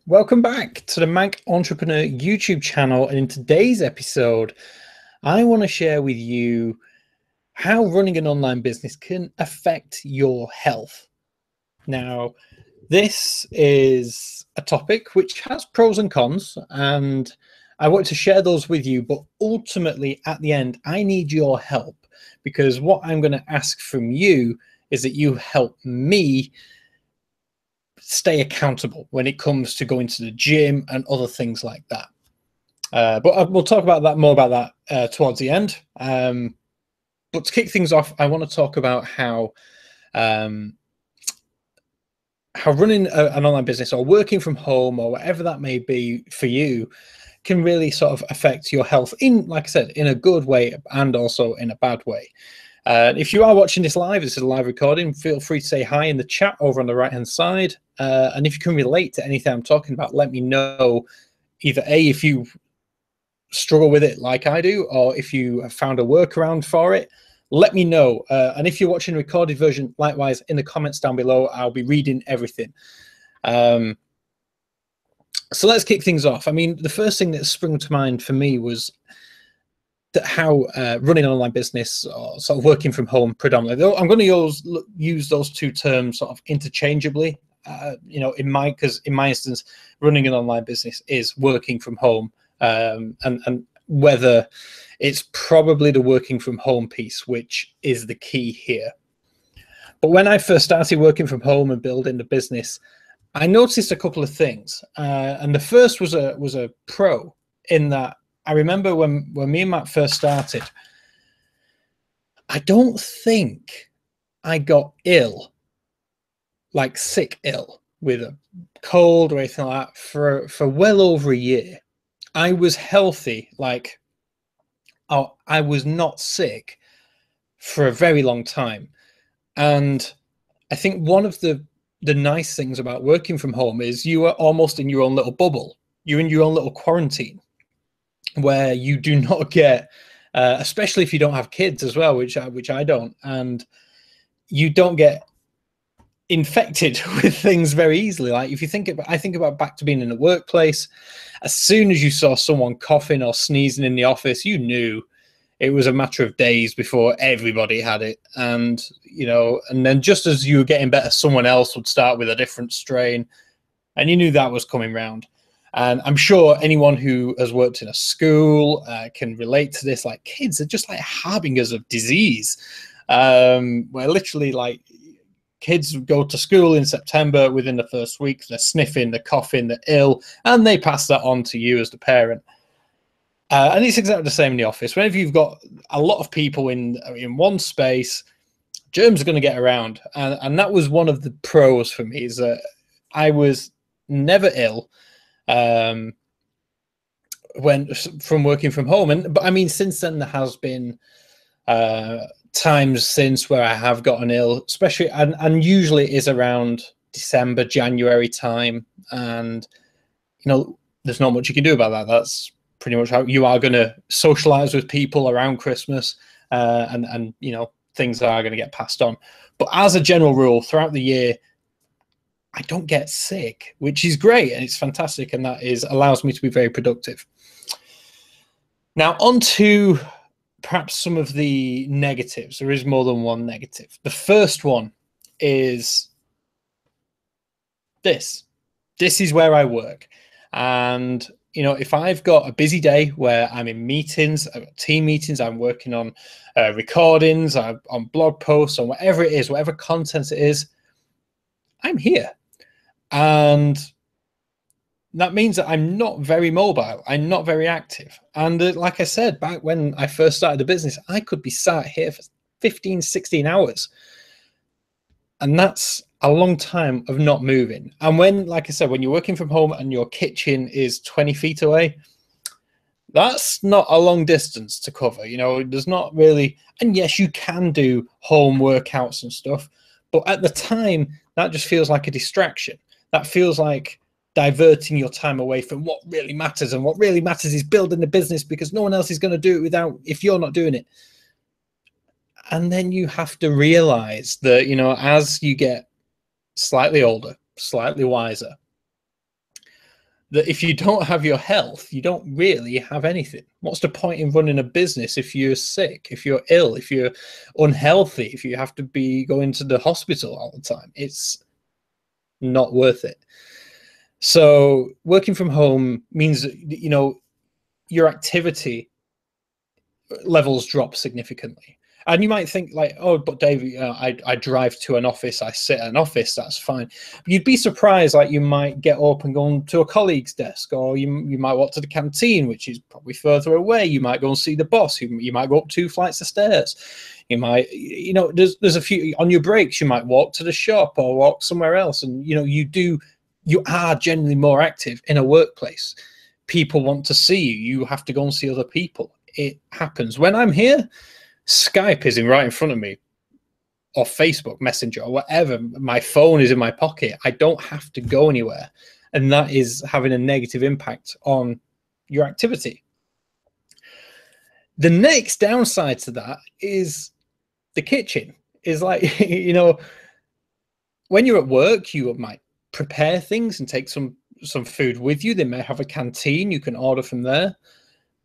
Welcome back to the Manc Entrepreneur YouTube channel. And in today's episode, I want to share with you how running an online business can affect your health. Now, this is a topic which has pros and cons, and I want to share those with you. But ultimately, at the end, I need your help, because what I'm going to ask from you is that you help me stay accountable when it comes to going to the gym and other things like that. But we'll talk about that more about that towards the end. But to kick things off, I want to talk about how running an online business or working from home or whatever that may be for you can really sort of affect your health in, like I said, in a good way and also in a bad way. If you are watching this live, this is a live recording, feel free to say hi in the chat over on the right-hand side. And if you can relate to anything I'm talking about, let me know either A, if you struggle with it like I do, or if you have found a workaround for it, let me know. And if you're watching a recorded version, likewise, in the comments down below, I'll be reading everything. So let's kick things off. I mean, the first thing that sprung to mind for me was that how running an online business or sort of working from home predominantly, I'm going to use those two terms sort of interchangeably. You know, because in my instance, running an online business is working from home, and whether it's probably the working from home piece which is the key here. But when I first started working from home and building the business, I noticed a couple of things, and the first was a pro in that I remember when me and Matt first started, I don't think I got ill, like sick ill, with a cold or anything like that for well over a year. I was healthy, like, oh, I was not sick for a very long time. And I think one of the nice things about working from home is you are almost in your own little bubble. You're in your own little quarantine, where you do not get, especially if you don't have kids as well, which I don't, and you don't get infected with things very easily. Like if you think about, I think about back to being in the workplace. As soon as you saw someone coughing or sneezing in the office, you knew it was a matter of days before everybody had it. And, you know, and then just as you were getting better, someone else would start with a different strain, and you knew that was coming round. And I'm sure anyone who has worked in a school can relate to this. Like, kids are just like harbingers of disease, where literally, like, kids go to school in September, within the first week, they're sniffing, they're coughing, they're ill, and they pass that on to you as the parent. And it's exactly the same in the office. Whenever you've got a lot of people in one space, germs are going to get around. And that was one of the pros for me, is that I was never ill from working from home. But I mean, since then there has been times since where I have gotten ill, especially, and usually it is around December, January time, and you know, there's not much you can do about that. That's pretty much how you are going to socialize with people around Christmas, and you know, things are going to get passed on. But as a general rule, throughout the year, I don't get sick, which is great, and it's fantastic, and that allows me to be very productive. Now, on to perhaps some of the negatives. There is more than one negative. The first one is this. This is where I work. And, you know, if I've got a busy day where I'm in meetings, I've got team meetings, I'm working on recordings, I'm on blog posts, on whatever it is, whatever content it is, I'm here. And that means that I'm not very mobile. I'm not very active. And like I said, back when I first started the business, I could be sat here for 15, 16 hours. And that's a long time of not moving. And when, like I said, when you're working from home and your kitchen is 20 feet away, that's not a long distance to cover. You know, there's not really, and yes, you can do home workouts and stuff, but at the time, that just feels like a distraction. That feels like diverting your time away from what really matters. And what really matters is building the business, because no one else is going to do it if you're not doing it. And then you have to realize that, you know, as you get slightly older, slightly wiser, that if you don't have your health, you don't really have anything. What's the point in running a business if you're sick, if you're ill, if you're unhealthy, if you have to be going to the hospital all the time? It's not worth it. So working from home means, you know, your activity levels drop significantly. And you might think like, oh, but Dave, I drive to an office, I sit at an office, that's fine. But you'd be surprised, like you might get up and go to a colleague's desk, or you might walk to the canteen, which is probably further away. You might go and see the boss. You might go up 2 flights of stairs. You might, you know, there's a few on your breaks. You might walk to the shop or walk somewhere else, and you know, you are generally more active in a workplace. People want to see you. You have to go and see other people. It happens. When I'm here, Skype is right in front of me, or Facebook Messenger, or whatever. My phone is in my pocket. I don't have to go anywhere. And that is having a negative impact on your activity. The next downside to that is the kitchen. Is like, you know, when you're at work, you might prepare things and take some food with you. They may have a canteen. You can order from there.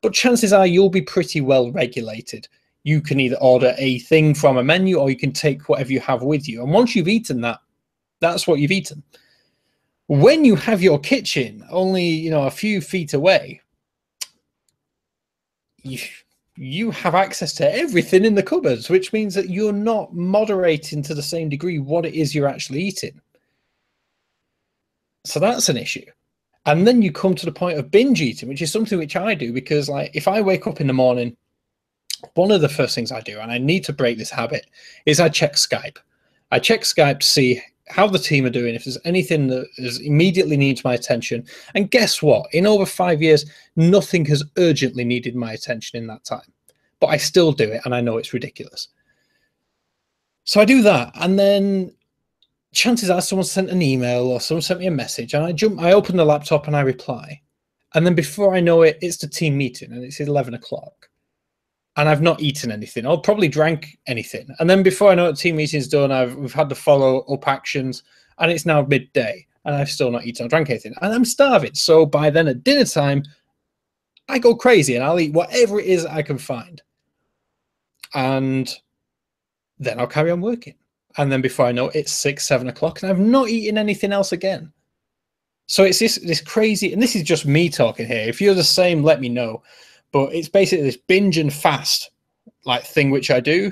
But chances are you'll be pretty well regulated. You can either order a thing from a menu, or you can take whatever you have with you. And once you've eaten that, that's what you've eaten. When you have your kitchen only, you know, a few feet away, you have access to everything in the cupboards, which means that you're not moderating to the same degree what it is you're actually eating. So that's an issue. And then you come to the point of binge eating, which is something which I do, because like if I wake up in the morning, one of the first things I do, and I need to break this habit, is I check Skype. I check Skype to see how the team are doing, if there's anything that immediately needs my attention. And guess what? In over 5 years, nothing has urgently needed my attention in that time. But I still do it, and I know it's ridiculous. So I do that, and then chances are someone sent an email or someone sent me a message, and I open the laptop and I reply. And then before I know it, it's the team meeting, and it's 11 o'clock. And I've not eaten anything. I'll probably drank anything. And then before I know it, team meeting's done, we've had the follow-up actions, and it's now midday, and I've still not eaten or drank anything. And I'm starving. So by then at dinner time, I go crazy, and I'll eat whatever it is I can find. And then I'll carry on working. And then before I know it, it's 6, 7 o'clock, and I've not eaten anything else again. So it's this crazy, and this is just me talking here. If you're the same, let me know. But it's basically this binge and fast like thing which I do,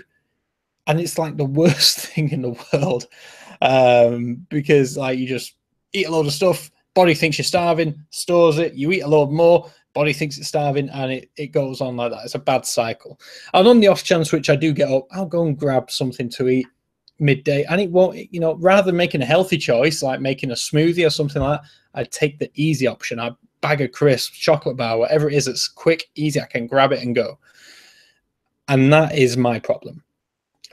and it's like the worst thing in the world, because like you just eat a load of stuff, body thinks you're starving, stores it, you eat a load more, body thinks it's starving, and it goes on like that. It's a bad cycle. And on the off chance which I do get up, I'll go and grab something to eat midday, and it won't, you know, rather than making a healthy choice like making a smoothie or something like that, I take the easy option. I bag of crisps, chocolate bar, whatever it is, it's quick, easy, I can grab it and go. And that is my problem.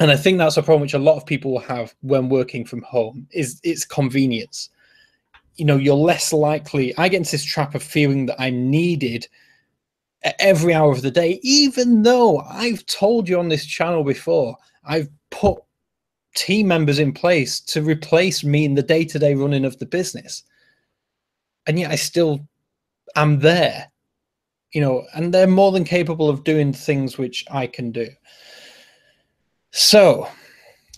And I think that's a problem which a lot of people will have when working from home, is it's convenience. You know, you're less likely, I get into this trap of feeling that I'm needed at every hour of the day, even though I've told you on this channel before, I've put team members in place to replace me in the day-to-day running of the business. And yet I still am there, you know, and they're more than capable of doing things which I can do. So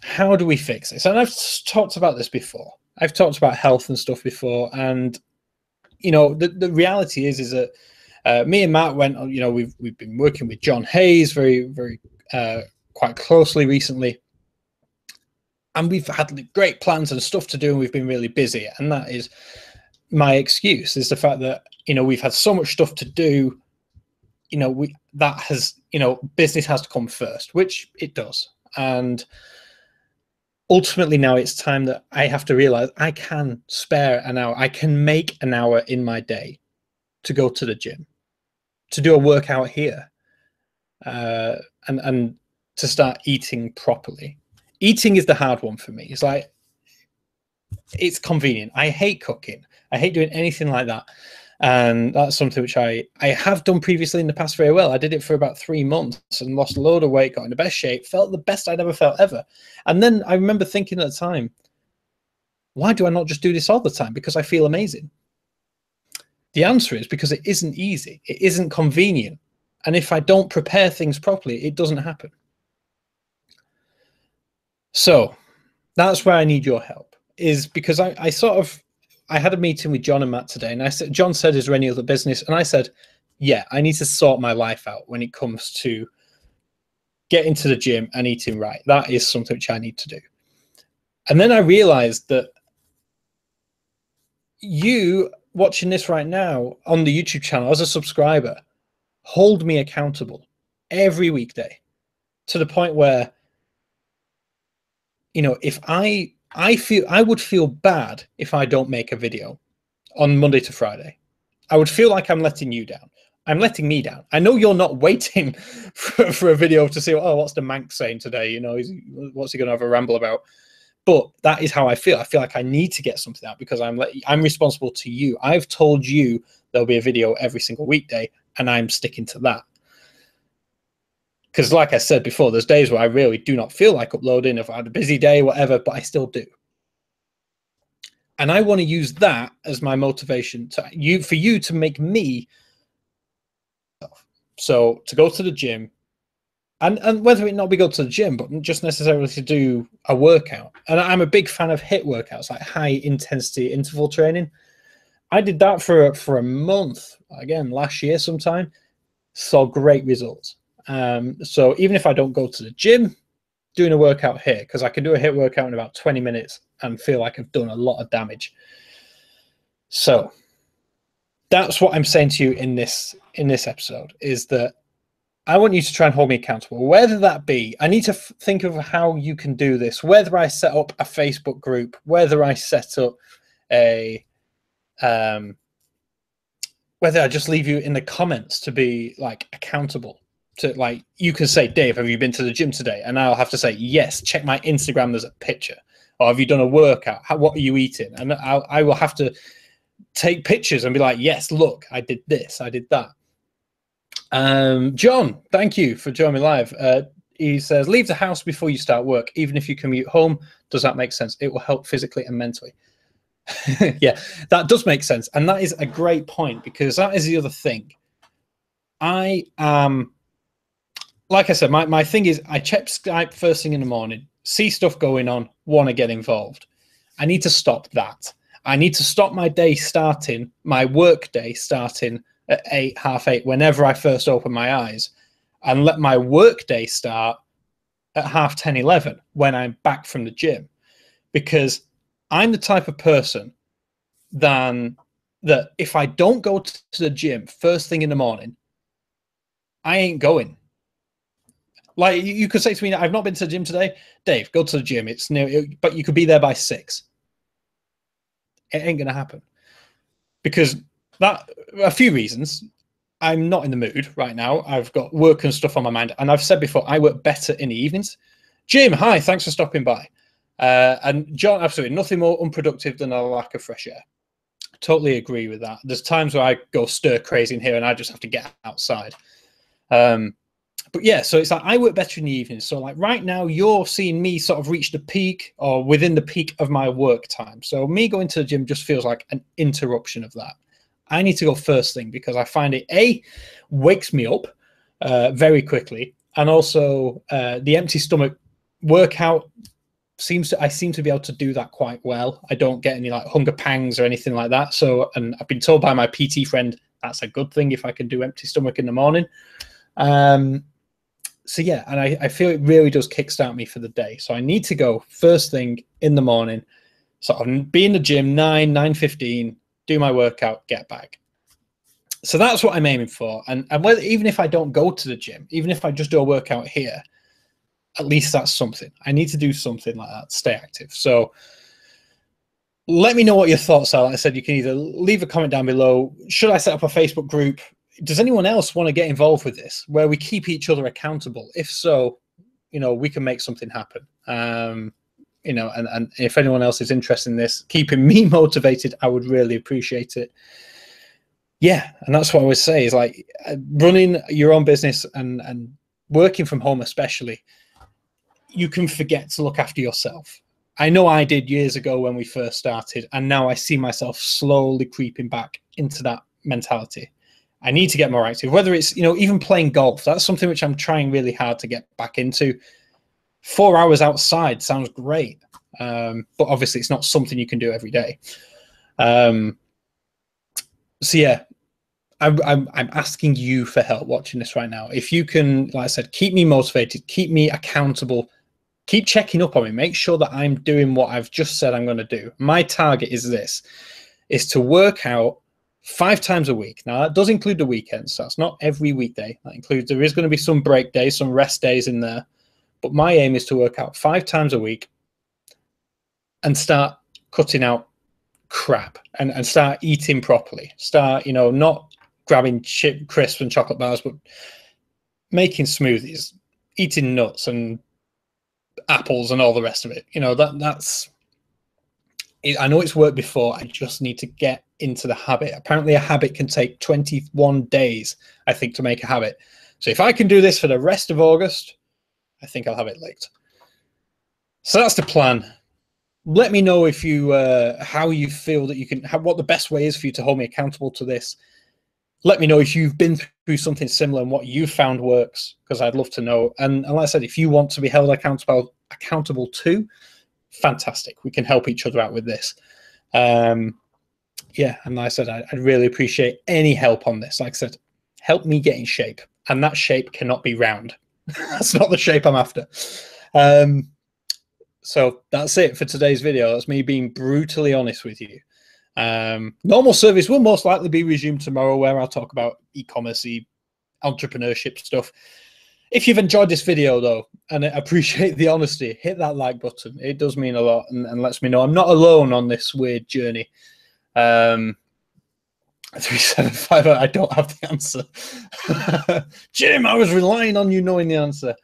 how do we fix this? And I've talked about this before. I've talked about health and stuff before. And, you know, the reality is that me and Matt went, you know, we've been working with John Hayes very quite closely recently. And we've had great plans and stuff to do, and we've been really busy. And that is my excuse, is the fact that, you know, we've had so much stuff to do, you know, business has to come first, which it does. And ultimately now it's time that I have to realize I can spare an hour. I can make an hour in my day to go to the gym, to do a workout here, and to start eating properly. Eating is the hard one for me. It's like, it's convenient. I hate cooking. I hate doing anything like that. And that's something which I have done previously in the past very well. I did it for about 3 months and lost a load of weight, got in the best shape, felt the best I'd ever felt ever. And then I remember thinking at the time, why do I not just do this all the time? Because I feel amazing. The answer is because it isn't easy. It isn't convenient. And if I don't prepare things properly, it doesn't happen. So that's where I need your help, is because I had a meeting with John and Matt today, and I said, John said, is there any other business? And I said, yeah, I need to sort my life out when it comes to getting to the gym and eating right. That is something which I need to do. And then I realized that you watching this right now on the YouTube channel as a subscriber hold me accountable every weekday, to the point where, you know, if I would feel bad if I don't make a video on Monday to Friday. I would feel like I'm letting you down. I'm letting me down. I know you're not waiting for a video to see, oh, what's the Manc saying today? You know, what's he going to have a ramble about? But that is how I feel. I feel like I need to get something out because I'm responsible to you. I've told you there'll be a video every single weekday, and I'm sticking to that. Because like I said before, there's days where I really do not feel like uploading, if I had a busy day, whatever, but I still do. And I want to use that as my motivation for you to make me. So to go to the gym, and whether it not be go to the gym, but just necessarily to do a workout. And I'm a big fan of HIIT workouts, like high intensity interval training. I did that for a month, again, last year sometime, saw great results. So even if I don't go to the gym, doing a workout here, because I can do a HIIT workout in about 20 minutes and feel like I've done a lot of damage. So that's what I'm saying to you in this episode, is that I want you to try and hold me accountable, whether that be, I need to think of how you can do this, whether I set up a Facebook group, whether I set up a, whether I just leave you in the comments to be like accountable to, like, you can say, Dave, have you been to the gym today? And I'll have to say, yes, check my Instagram, there's a picture. Or have you done a workout? What are you eating? And I will have to take pictures and be like, yes, look, I did this, I did that. John, thank you for joining me live. He says, leave the house before you start work, even if you commute home. Does that make sense? It will help physically and mentally. Yeah, that does make sense. And that is a great point, because that is the other thing. I am, like I said, my thing is I check Skype first thing in the morning, see stuff going on, want to get involved. I need to stop that. I need to stop my day starting, my work day starting at 8, half 8, whenever I first open my eyes, and let my work day start at half 10, 11 when I'm back from the gym. Because I'm the type of person that if I don't go to the gym first thing in the morning, I ain't going. Like, you could say to me, I've not been to the gym today. Dave, go to the gym. It's near, but you could be there by 6. It ain't going to happen. Because a few reasons. I'm not in the mood right now. I've got work and stuff on my mind. And I've said before, I work better in the evenings. Jim, hi, thanks for stopping by. And John, absolutely nothing more unproductive than a lack of fresh air. Totally agree with that. There's times where I go stir crazy in here and I just have to get outside. But yeah, so it's like I work better in the evenings. So like right now, you're seeing me sort of reach the peak or within the peak of my work time. So me going to the gym just feels like an interruption of that. I need to go first thing because I find it, wakes me up very quickly. And also the empty stomach workout I seem to be able to do that quite well. I don't get any like hunger pangs or anything like that. So, and I've been told by my PT friend, that's a good thing if I can do empty stomach in the morning. So yeah, and I feel it really does kickstart me for the day. So I need to go first thing in the morning, sort of be in the gym 9:15, do my workout, get back. So that's what I'm aiming for. And whether, even if I don't go to the gym, even if I just do a workout here, at least that's something. I need to do something like that to stay active. So let me know what your thoughts are. Like I said, you can either leave a comment down below. Should I set up a Facebook group? Does anyone else want to get involved with this, where we keep each other accountable? If so, you know, we can make something happen. You know, and if anyone else is interested in this, keeping me motivated, I would really appreciate it. Yeah, and that's what I would say is like running your own business and working from home especially, you can forget to look after yourself. I know I did years ago when we first started, and now I see myself slowly creeping back into that mentality. I need to get more active, whether it's, you know, even playing golf. That's something which I'm trying really hard to get back into. 4 hours outside sounds great. But obviously it's not something you can do every day. So yeah, I'm asking you for help watching this right now. If you can, like I said, keep me motivated, keep me accountable, keep checking up on me, make sure that I'm doing what I've just said I'm going to do. My target is this, is to work out 5 times a week. Now that does include the weekends, so that's not every weekday. That includes, there is going to be some break days, some rest days in there. But my aim is to work out 5 times a week and start cutting out crap and start eating properly. Start, you know, not grabbing chip crisps and chocolate bars, but making smoothies, eating nuts and apples and all the rest of it. You know, that's I know it's worked before. I just need to get into the habit. Apparently a habit can take 21 days, I think, to make a habit. So if I can do this for the rest of August, I think I'll have it licked. So that's the plan. Let me know if you how you feel that you can, what the best way is for you to hold me accountable to this. Let me know if you've been through something similar and what you found works, because I'd love to know. And like I said, if you want to be held accountable too, fantastic. We can help each other out with this. Yeah, and like I said, I'd really appreciate any help on this. Like I said, help me get in shape, and that shape cannot be round. That's not the shape I'm after. So that's it for today's video. That's me being brutally honest with you. Normal service will most likely be resumed tomorrow, where I'll talk about e-commerce, entrepreneurship stuff. If you've enjoyed this video though, and I appreciate the honesty, hit that like button. It does mean a lot, and lets me know I'm not alone on this weird journey. 375, I don't have the answer. Jim, I was relying on you knowing the answer.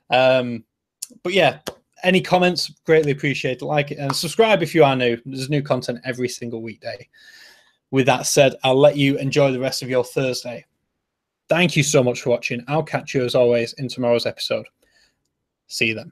But yeah, any comments, greatly appreciate it. Like it and subscribe if you are new. There's new content every single weekday. With that said, I'll let you enjoy the rest of your Thursday. Thank you so much for watching. I'll catch you as always in tomorrow's episode. See you then.